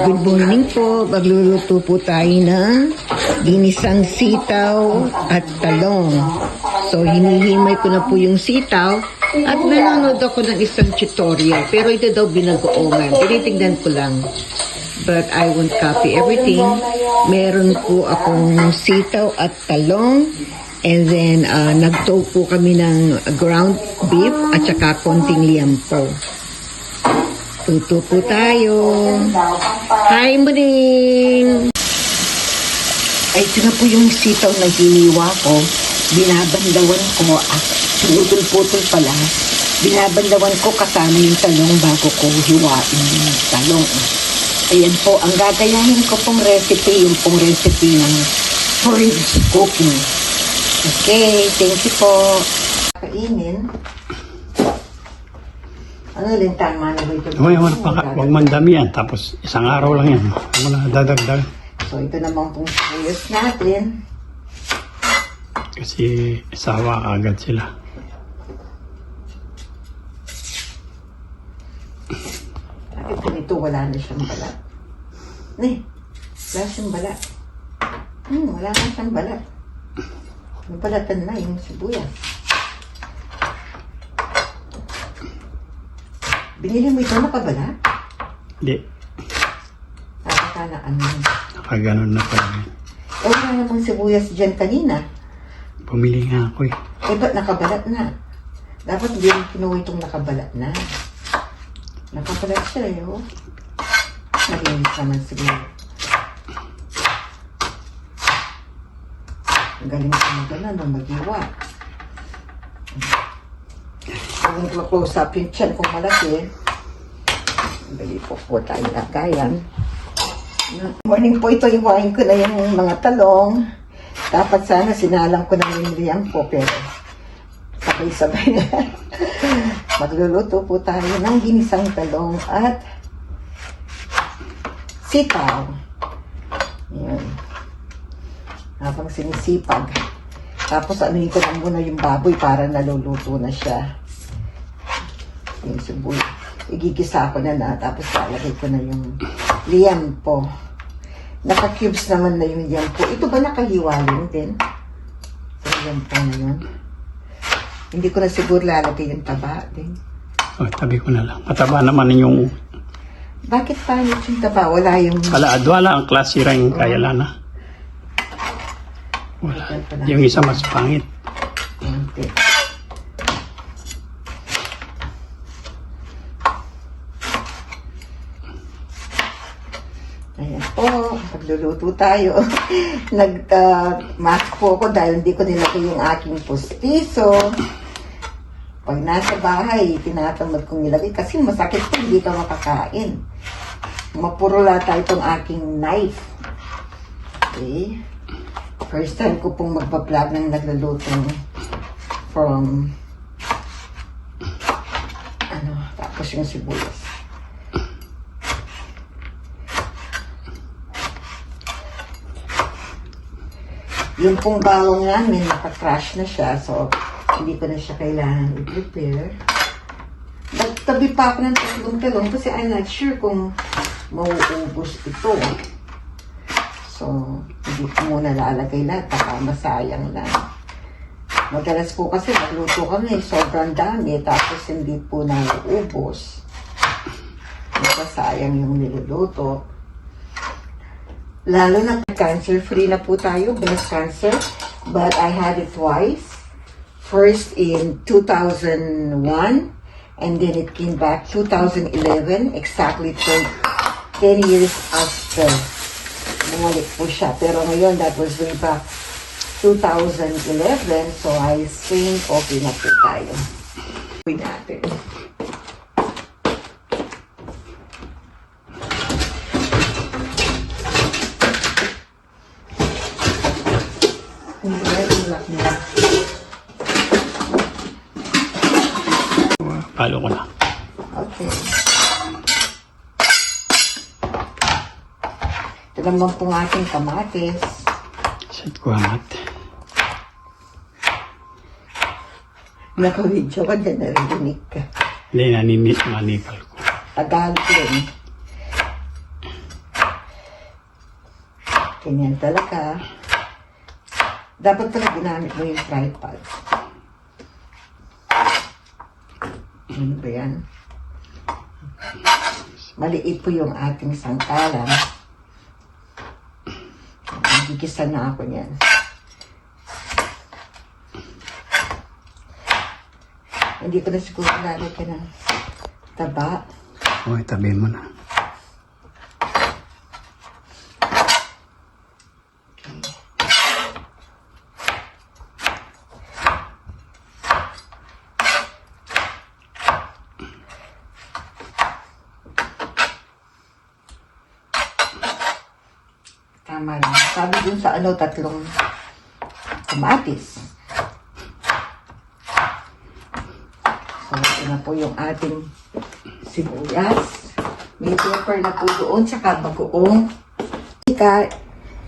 Good morning po. Magluluto po tayo ng ginisang sitaw at talong. So, hinihimay ko na po yung sitaw at nanonood ako ng isang tutorial. Pero ito daw binagoongan. Tinitignan ko lang. But I won't copy everything. Meron po akong sitaw at talong. And then, nagtaw po kami ng ground beef at saka konting liampo. Luto po tayo. Hi, morning! Ay, ito na po yung sitaw na hiniwa ko. Binabandawan ko. Putol-putol pala. Binabandawan ko kasama yung talong bago ko hiwain yung talong. Ayan po, ang gagayahin ko pong recipe, yung pong recipe ng porridge cooking. Okay, thank you po. Kainin. Ano yung tama na ba ito? Huwag mandami yan. Tapos isang araw lang yan. Huwag na dadagdag. So ito naman pong sibuyas natin. Kasi sawa agad sila. Bakit ganito wala na siyang balat? Wala siyang balat. Wala na siyang balat. May balatan na yung sibuyas. Binili mo ito nakabalat? Hindi. Nakakala ano. Nakaganon na pala. Wala namang sibuyas dyan kanina. Pumili nga ako eh. Ba't nakabalat na? Dapat hindi mo kinuha itong nakabalat na. Nakabalat siya eh, oh. Nalinis naman siguro. Ang galing ko magana nung mag-iwa. Kung close up yung tiyan kung malaki, dali po tayo lagayan. Morning po ito, iwain ko na yung mga talong. Dapat sana sinalang ko na yung liampo, pero sabay-sabay na. Magluluto po tayo ng ginisang talong at sitaw. Yan. Habang sinisipag. Tapos anuhin ko lang muna yung baboy para naluluto na siya. Yung sibuyas. Igigisa ko na tapos lalagay ko na yung liampo. Naka-cubes naman na yung liampo. Ito ba nakahiwalin din? So, liampo na yun. Hindi ko na siguro lalagay yung taba din. Oh, tabi ko na lang. Mataba naman yung... Bakit pangit yung taba? Wala yung... Wala ang klase rin kaya lana. Wala. Yung isa mas pangit. Okay. Ayan po, magluluto tayo. Nag-mask po ako dahil hindi ko nilagay yung aking pustiso. Pag nasa bahay, tinatamad kong nilagay kasi masakit po, hindi ka makakain. Mapurula tayo itong aking knife. Okay. First time ko pong magpa-vlog ng nagluluto from tapos yung sibuyas. Yung pong bawang namin, naka-crush na siya. So, hindi ko na siya kailangan i-prepare. Nagtabi pa ako ng tatlong talong kasi I'm not sure kung mauubos ito. So, hindi ko muna lalagay lahat. Baka masayang lang. Madalas po kasi magluto kami. Sobrang dami. Tapos hindi po nauubos. Masayang yung niluluto. Lalo na cancer-free na po tayo, breast cancer. But I had it twice. First in 2001, and then it came back 2011, exactly 10 years after. Bumalik po siya. Pero ngayon, that was way back 2011, so I think okay na po tayo. Uy natin. halo ko na. Okay. Ito naman pong ating kamatis. Set ko amat. Naka-video ka dyan, narinig ka. Hindi, nanikal ko. Tagalog din. Ganyan talaga. Dapat pala ginamit mo yung tripod. Ano ba yan? Maliit po yung ating sangkalan. Gigisa na ako niyan. Hindi ko na siguro lalagyan ng taba. O, itabi mo na. Tama lang. Sabi dun sa 3 kamatis. So, ito na po yung ating sibuyas. May pepper na po doon, tsaka bagoong.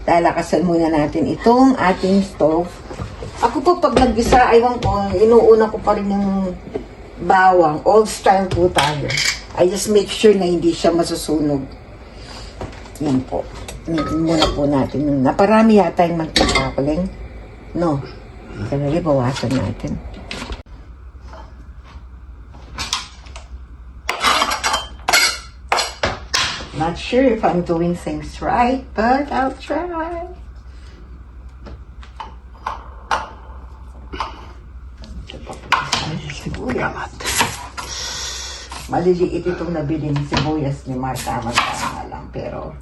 Lalakasan muna natin itong ating stove. Ako po pag nag-gisa, aywan ko, inuuna ko pa rin yung bawang. Old style po tayo. I just make sure na hindi siya masusunog. Yan po. Muna po natin. Naparami yata yung mantika ko lang. No. Kaya bawasan natin. Not sure if I'm doing things right, but I'll try. Sibuyas. Maliliit itong nabili ng sibuyas ni Mark. Tama lang. Pero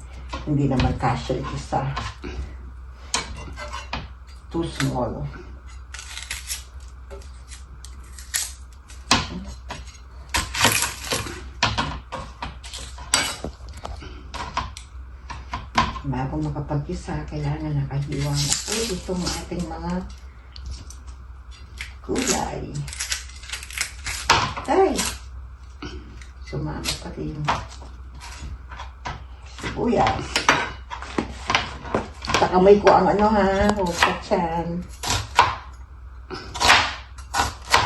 hindi naman kasya isa. Too small. Bago makapag-isa, kailangan nakahiwa na po itong ating mga gulay. Ay! Sumama pati yung sibuyas. Sa kamay ko ang hukat yan.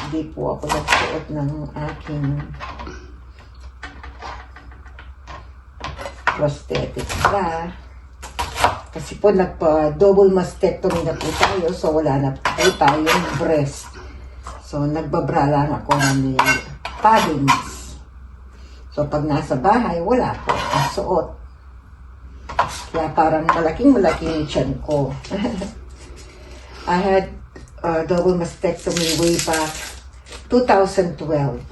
Hindi po ako nagsuot ng aking prosthetic bra. Kasi po nagpa-double mastectomy na po tayo, so wala na po tayong breast. So nagbabra lang ako ng paddings. So pag nasa bahay, wala po ang suot. Kaya parang malaking tiyan ko. I had double mastectomy way back 2012. 13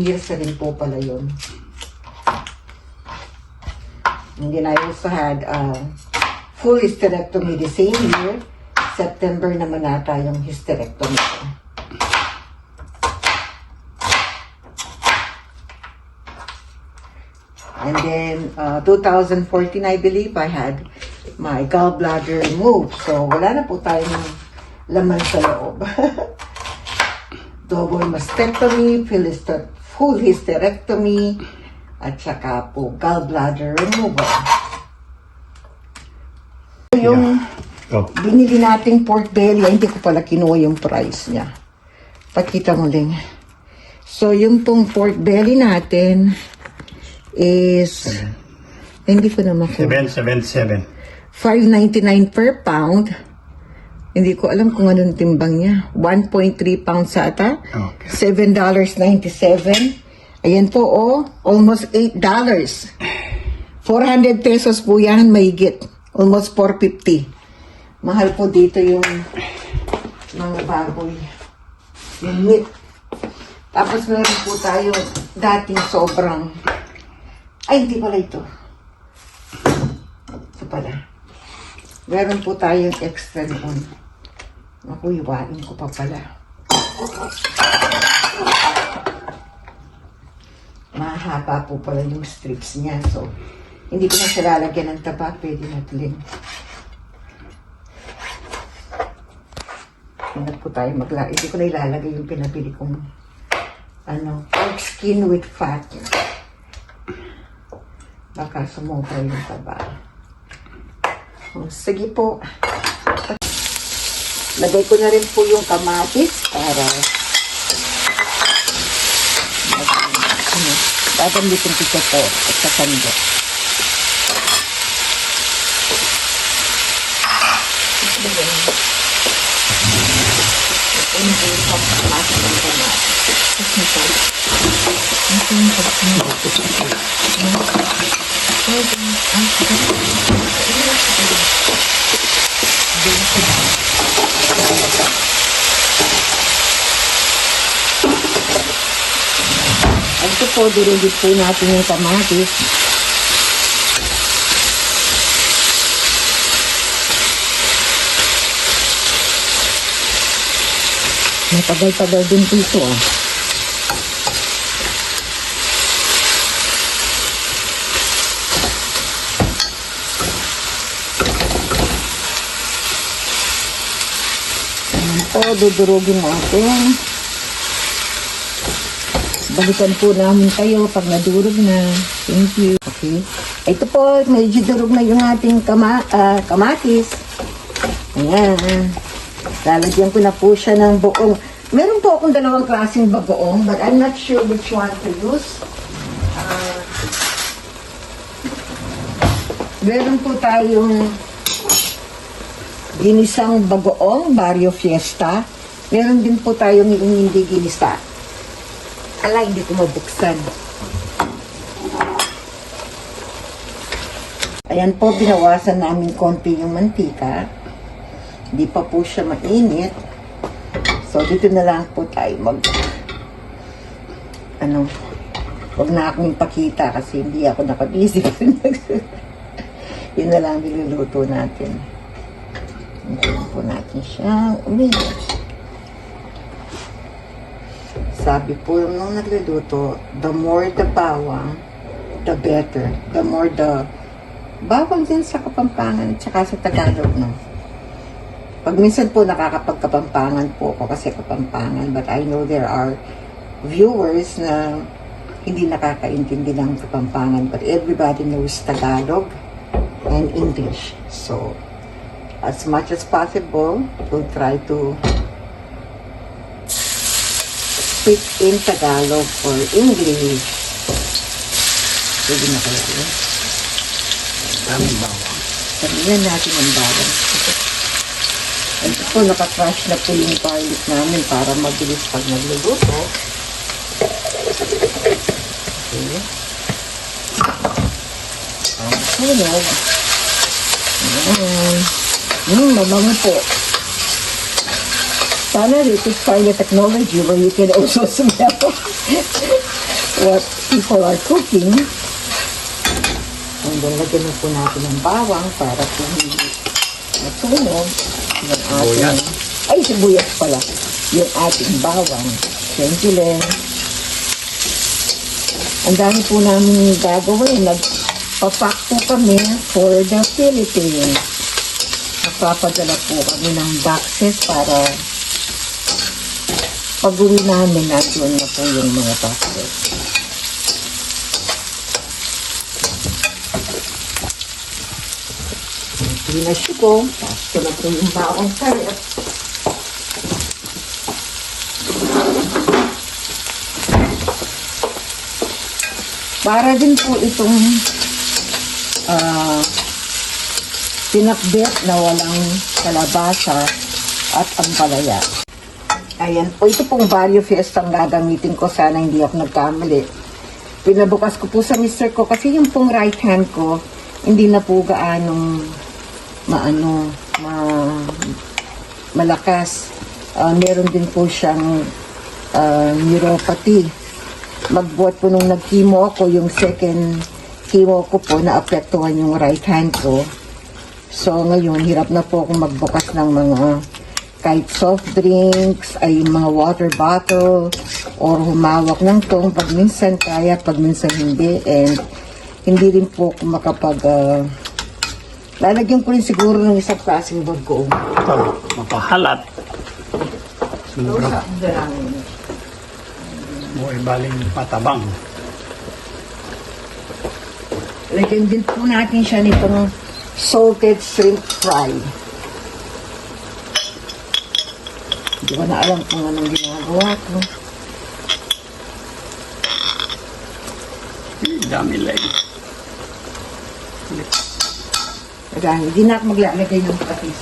years na rin po pala yun. And then I also had full hysterectomy the same year. September naman nata yung hysterectomy ko. And then 2014, I believe, I had my gallbladder removed. So wala na po tayong laman sa loob. Double mastectomy, full hysterectomy, at saka po gallbladder removal. Yung binili nating pork belly, hindi ko pala kinuha yung price niya. Pakita mo lang. So yung pong pork belly natin is, hindi ko na makuha. 777. $5.99 per pound. Hindi ko alam kung anong timbang niya. 1.3 pounds ata. Okay. $7.97. Ayan po, almost $8. 400 pesos po yan, mahigit. Almost $4.50. Mahal po dito yung mga baboy. Yung meat. Tapos meron po tayong dating sobrang... Ay, hindi pala ito. Ito pala. Meron po tayong extra noon. Ako, iwain ko pa pala. Mahaba po pala yung strips niya. So, hindi ko na siya lalagyan ng taba. Pwede na tuling. Hindi po tayo maglagay. Hindi ko na ilalagay yung pinabili kong pork skin with fat. Baka sumobra yung taba. Sige po. Lagay ko na rin po yung kamatis para gagamitin ko po at sa sando. Ito po, dirigit po natin yung kamatis. Matagal-tagal din po ito ah. Ayan po, dudurugin natin. Balikan po namin kayo pag nadurog na. Thank you. Okay. Ito po, medyo durog na yung ating kamatis. Ayan. Lalagyan ko na po siya ng buong. Meron po akong dalawang klaseng bagoong, but I'm not sure which one to use. Meron po tayong ginisang bagoong, Barrio Fiesta. Meron din po tayong hindi ginisa. Ala, hindi ko mabuksan. Ayan po, binawasan namin konti yung mantika. Hindi pa po siya mainit. So, dito na lang po tayo huwag na akong ipakita kasi hindi ako nakabisi. Yun na lang niluluto natin. Hintayin po natin siyang umilos. Sabi po nung nagluluto, the more the bawang, the better. The more the bawang din sa Kapampangan at saka sa Tagalog, no? Pag minsan po nakakapagkapampangan po ako kasi Kapampangan, but I know there are viewers na hindi nakakaintindi ng Kapampangan, but everybody knows Tagalog and English. So, as much as possible, we'll try to speak in Tagalog or English. Pwede na kaya yun? Daming bawang. Sabihan natin ang bawang. Ito po, nakakrush na po yung garlic namin para mabilis pag nagluluto. Okay. Ang sunog. Ayan. Mabango po. Sana they could find a technology where you can also smell what people are cooking. And then, lagyan na po natin ng bawang para po hindi matunog. Yung ating, ay, sibuyas pala. Yung ating bawang. Thank you, Len. Ang dami po namin gagawin. Nagpapak po kami for the Philippines. Nagpapadala po kami ng boxes para pag-uwi namin natin na po yung mga boxes. Pinashi ko. Tapos ko na po yung bawang karet. Para din po itong pinakbet na walang kalabasa at ampalaya. Ayan po, ito pong Barrio Fiesta ang gagamitin ko. Sana hindi ako nagkamali. Pinabukas ko po sa mister ko kasi yung pong right hand ko hindi na po gaanong malakas. Meron din po siyang neuropathy. Magbuhat po nung nag-chemo ako, yung second chemo ko po, naapektuhan yung right hand ko. So ngayon, hirap na po akong magbukas ng mga kahit soft drinks, ay mga water bottle, or humawak ng tong. Pag minsan kaya, pag minsan hindi. And hindi rin po ako makapag... lalagyan ko rin siguro ng isang klaseng bagoong. Ito, mapahalat. So, sa dalangin. Buhay baling patabang. Lagyan din po natin siya nitong salted shrimp fry. Hindi ko na alam kung anong ginagawa ko. Dami lang. Kaya hindi na ako maglalagay ng patis.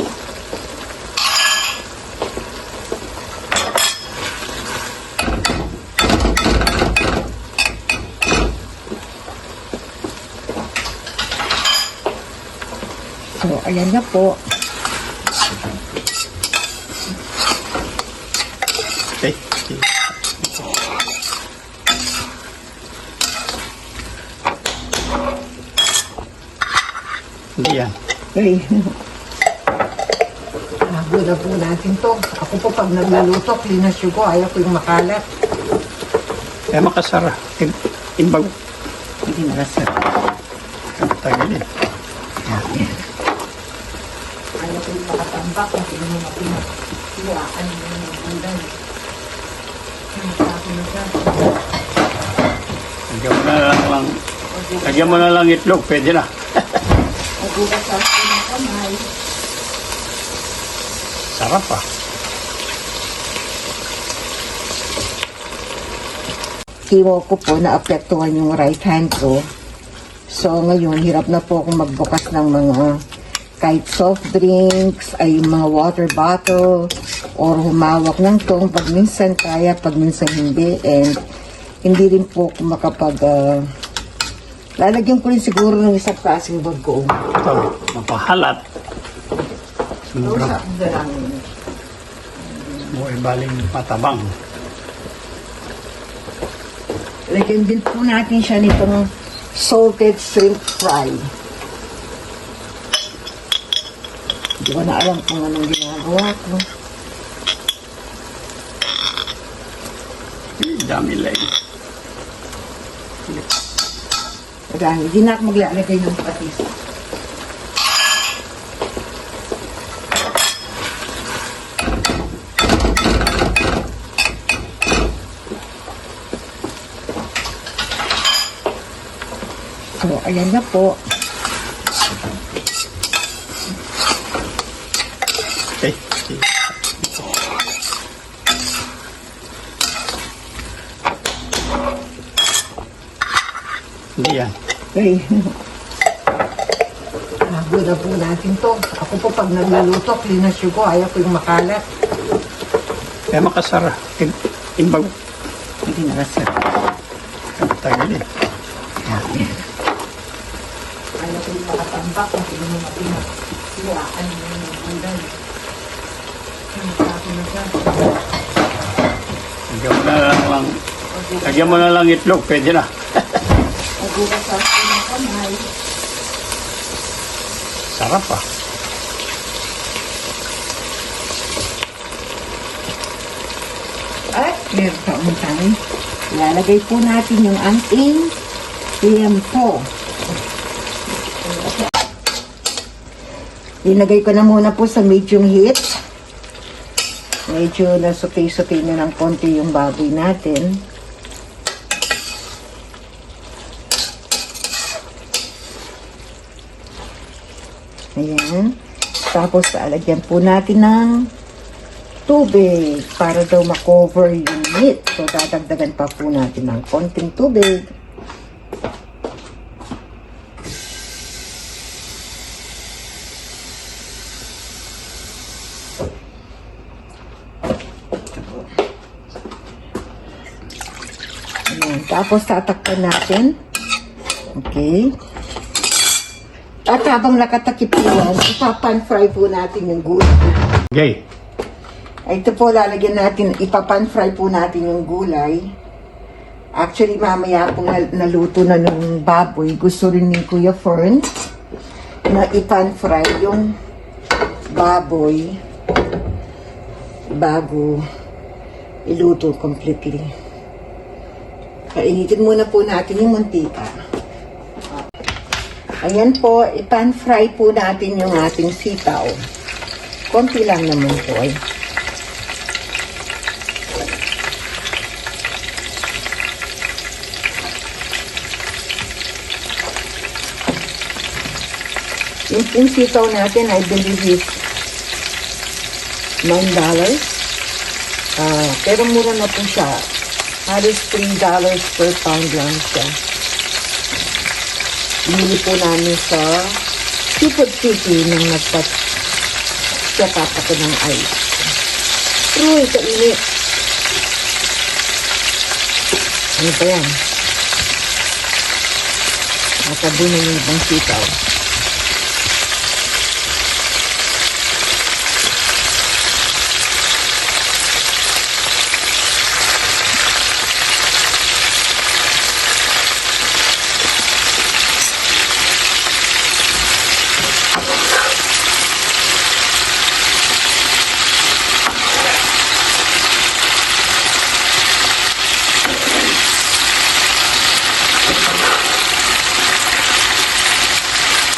So, ayan na po. Okay. Hindi yan. Okay. Bago na po natin to. Ako po pag naglaluto, cleaners ko, ayaw ko yung makalat. Kaya makasara. Imbag. Hindi nakasarap. Tagilid. Ayan. Ayaw ko yung makatambak kasi yung mga pinag-iwaan yung mga bundan. Lagyan mo na lang itlog, pwede na. Magugas sa akin ng kamay. Sarap ah. Kiwo ko po naapektuhan yung right hand ko. So ngayon, hirap na po akong magbukas ng mga kahit soft drinks, ay mga water bottle, or humawak ng tong. Pag minsan kaya, pag minsan hindi. And hindi rin po ako makapag... lalagyan ko rin siguro ng isang klaseng bagoong. Ito, mapahalat. Sobra. Kausap na lang. Buhay baling patabang. Lagyan din po natin siya nitong salted shrimp fry. Hindi ko na alam kung anong ginagawa ko. Dami lang. Kaya hindi na ako maglalagay ng patis. So, ayan na po. Okay. Hindi yan. Okay. Bago na po natin to. Ako po pag naglaluto, cleaners ko, ayaw ko yung makalat. Kaya makasara. Imbag. Hindi nakasarap. Tagilid. Ayan. Ayaw ko yung makatambak kasi yung mga pinag-iwaan yung mga bundan. Lagyan mo na lang itlog, pwede na. Magugas sa akin ng kamay. Sarap ah. At meron pa untang. Ilalagay po natin yung ating tiempo. Ilagay ko na muna po sa medium heat. Medyo nasutay-sutay na ng konti yung baboy natin. Ayan. Tapos, lalagyan po natin ng tubig para daw makover yung meat. So, dadagdagan pa po natin ng konting tubig. Ayan. Tapos, tatakpan natin. Okay. At habang nakatakip yan, ipapan-fry po natin yung gulay. Okay. Ito po, lalagyan natin, ipapan-fry po natin yung gulay. Actually, mamaya po naluto na ng baboy. Gusto rin ni Kuya Fern na ipan-fry yung baboy bago iluto completely. Kainitin muna po natin yung mantika. Ayan po, ipan-fry po natin yung ating sitaw. Konti lang naman po. Yung pong sitaw natin, I believe is $9. Pero mura na po siya. Halos $3 per pound lang siya. Bili po namin sa Seafood City nang nagpat-check up ako ng ice. Uy, kainit. Ano pa yan? Nakabunan yung ibang sitaw.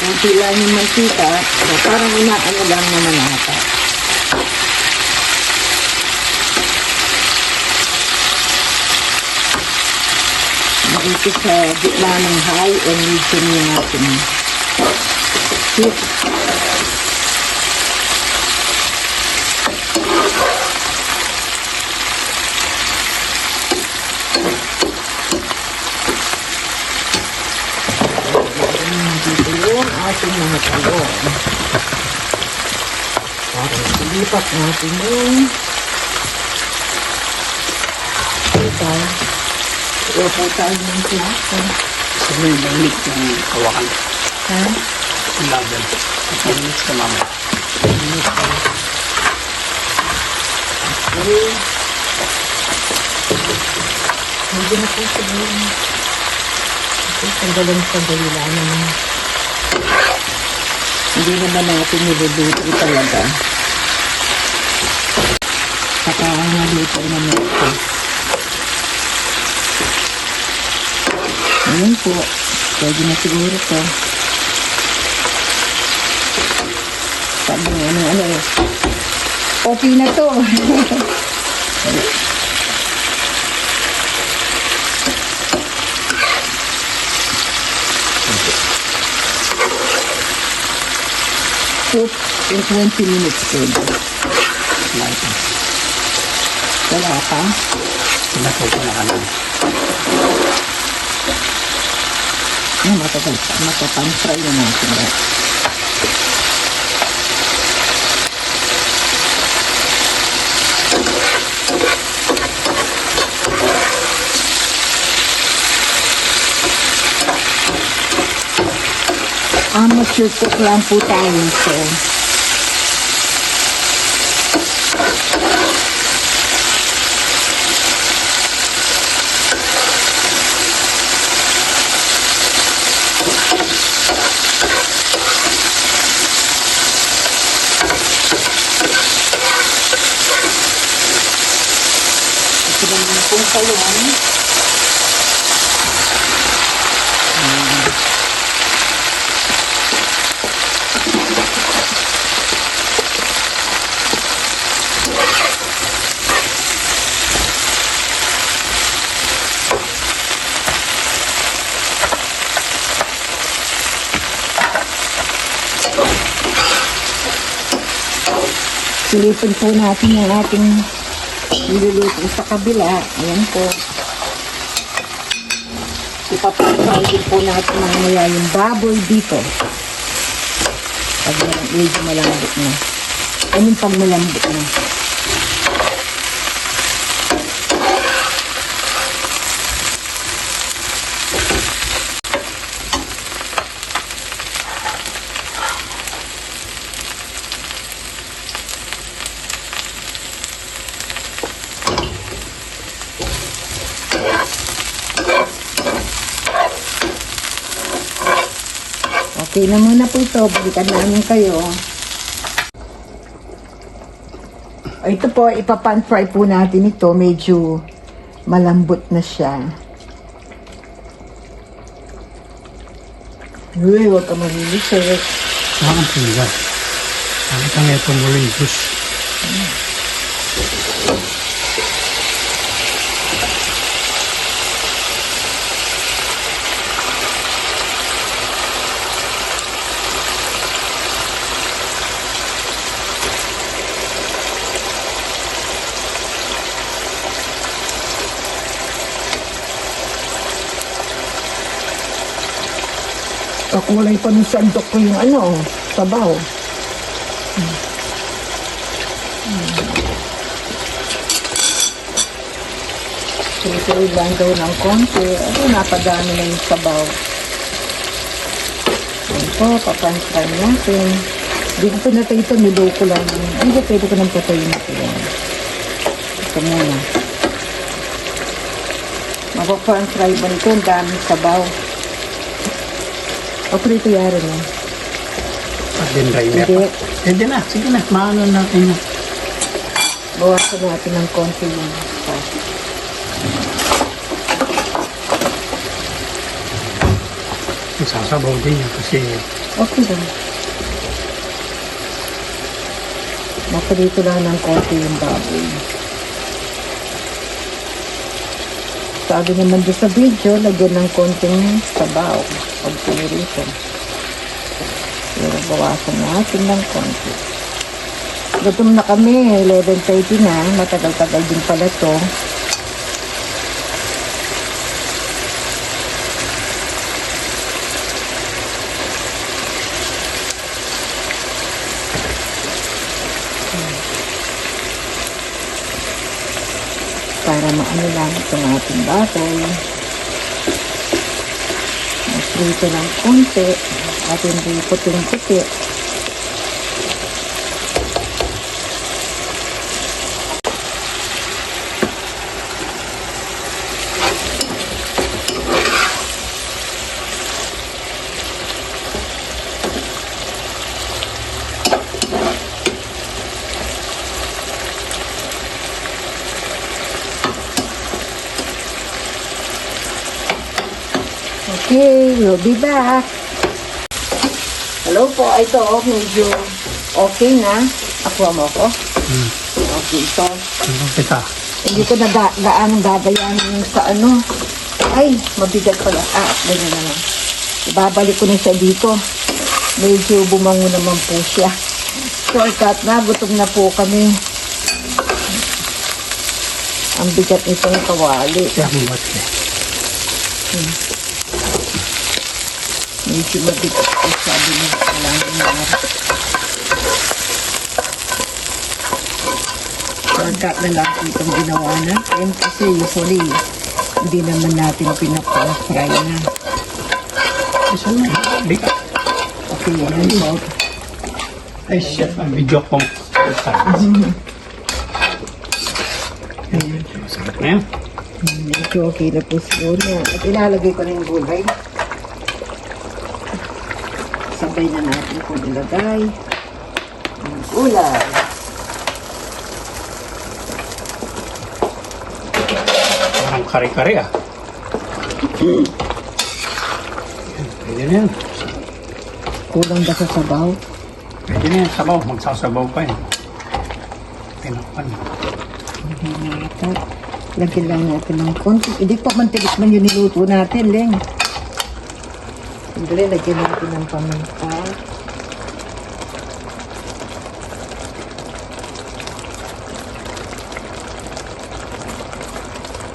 Kunti lang yung mantika, so parang inaano lang naman ata. Nakikita sa gitna ng high and medium yung ating heat. Ating mga talong. Parang silipat natin yung sitaw. Iwa po tayo ng plata. Sabi yung mainit yung kawakan. Ha? Yung laban. Mainit ka mamaya. Okay. Hindi na po sabihin. Okay, sandali lang naman. Hindi naman natin niluluto talaga. Saka naluto naman ito. Ayan po. Pwede na siguro ito. Sabi mo, ano eh. Okay na to. Cook in 20 minutes pwede. Wala pa? Sinasaw ko na kanan. Matagal pa. Matapan-fry na natin. Amateur cook lang po tayo. So, ito naman pong talong. Silipin po natin yung ating niluluto sa kabila. Ayan po. Ipapapay din po natin mamaya yung baboy dito. Pag medyo malambot na. Anong pag malambot na? Okay na muna po ito. Balikan namin kayo. Ito po, ipapan-fry po natin ito. Medyo malambot na siya. Uy, huwag ka manilisik. Saka ang pinggan. Sabi ka nga itong muling juice. Kakulay pa ng sandok ko yung ano, sabaw. Susunod lang daw ng konti. Ano, napadami na yung sabaw. Ito, papansay natin. Hindi ko pinatay ito, niloko lang. Hindi ko pwede ko nang patayin ito. Ito muna. Mapapansay ba nito? Ang daming sabaw. O, prito yari na. At din driver Hindi. pa. Hindi na, sige na. Maano natin na. Bawasan natin ng konti yung sauce. Sasabaw din yan kasi Okay lang. Maparito lang ng konti yung baboy. Sabi naman doon sa video, lagyan ng konting sabaw. Pag pinirito. Pero bawasan natin ng konti. Gutom na kami, 11:30 na. Matagal-tagal din pala to. Para maano lang itong ating baboy. Prito ng konti at hindi puting-puti. Okay, we'll be back. Hello po, ito medyo okay na. Ako mo ko. Okay, so ano kita. hindi ko na gaanong gagayanin yung sa ano. Ay, mabigat pala. Ganyan na lang. Ibabalik ko na siya dito. Medyo bumango naman po siya. Shortcut na, gutom na po kami. Ang bigat nitong kawali. Kaya mo ba't eh. Medyo mabigat po sabi niya. Walang nangyari. Shortcut na lang po itong ginawa natin kasi usually hindi naman natin pinapang-fry na. Isa na. Bigat. Okay, yan po. Ay, shit. Ang video ko. Sakit na yan. Medyo okay na po siguro. At ilalagay ko na yung gulay. Sabay na natin kung ilagay. Ang gulay. Parang kare-kare ah. Pwede na yan. Kulang ba sa sabaw? Pwede na yan. Sabaw. Magsasabaw pa yan. Tinakpan. Hindi na ito. Lagyan lang natin ng konti. Hindi pa mantilis man yung niluto natin, Leng. Sandali, lagyan natin ng paminta.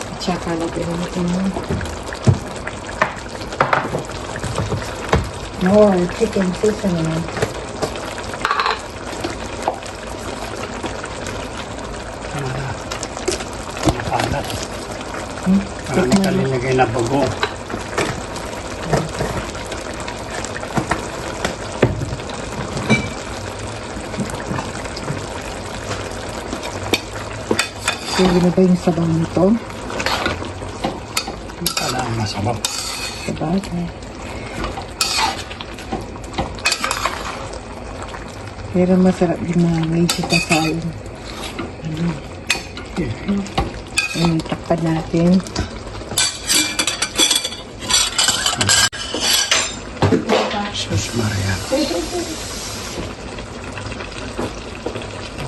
At saka lagyan natin ng more chicken seasoning. Ano na. Nakalat. Marami Tikman ka mo. nilagay na bago. Pwede na ba yung sabaw nito? Wala ang masabaw. Sabagay. Pero masarap din mga may sitasain. Ayun, takpan natin. Sus Maria.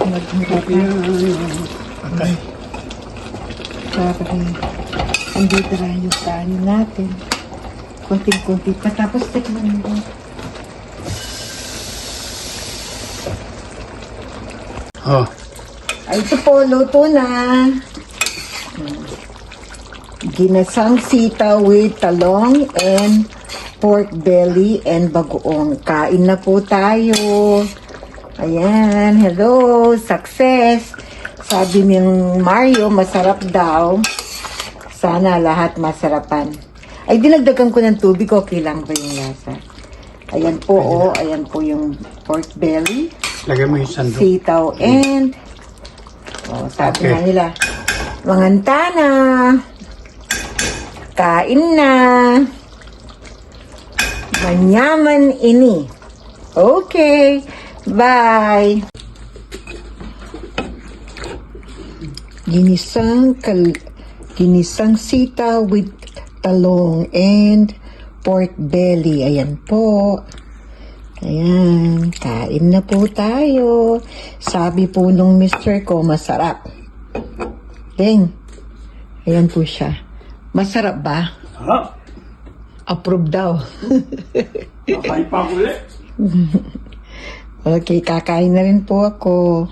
Magmura pa. Patay. Parang andito na yung kanin natin. Kunting-kunti pa. Tapos tikman mo. Oh. Ay, ito po, luto na. Ginasang sitaw with talong and pork belly and bagoong. Kain na po tayo. Ayan, hello, success. Sabi niyang Mario, masarap daw. Sana lahat masarapan. Ay, dinagdagan ko ng tubig, okay lang ba yung lasa? Ayan po, ayan po yung pork belly, Lagay mo yung sandok. sitaw, and sabi Okay. nga nila, manganta na. Kain na. Manyaman ini. Okay. Bye. Ginisang sitaw with talong and pork belly. Ayan po. Ayan. Kain na po tayo. Sabi po nung mister ko, masarap. Deng. Ayan po siya. Masarap ba? Harap. Approve daw. Kakain pa ulit. Okay, kakain na rin po ako.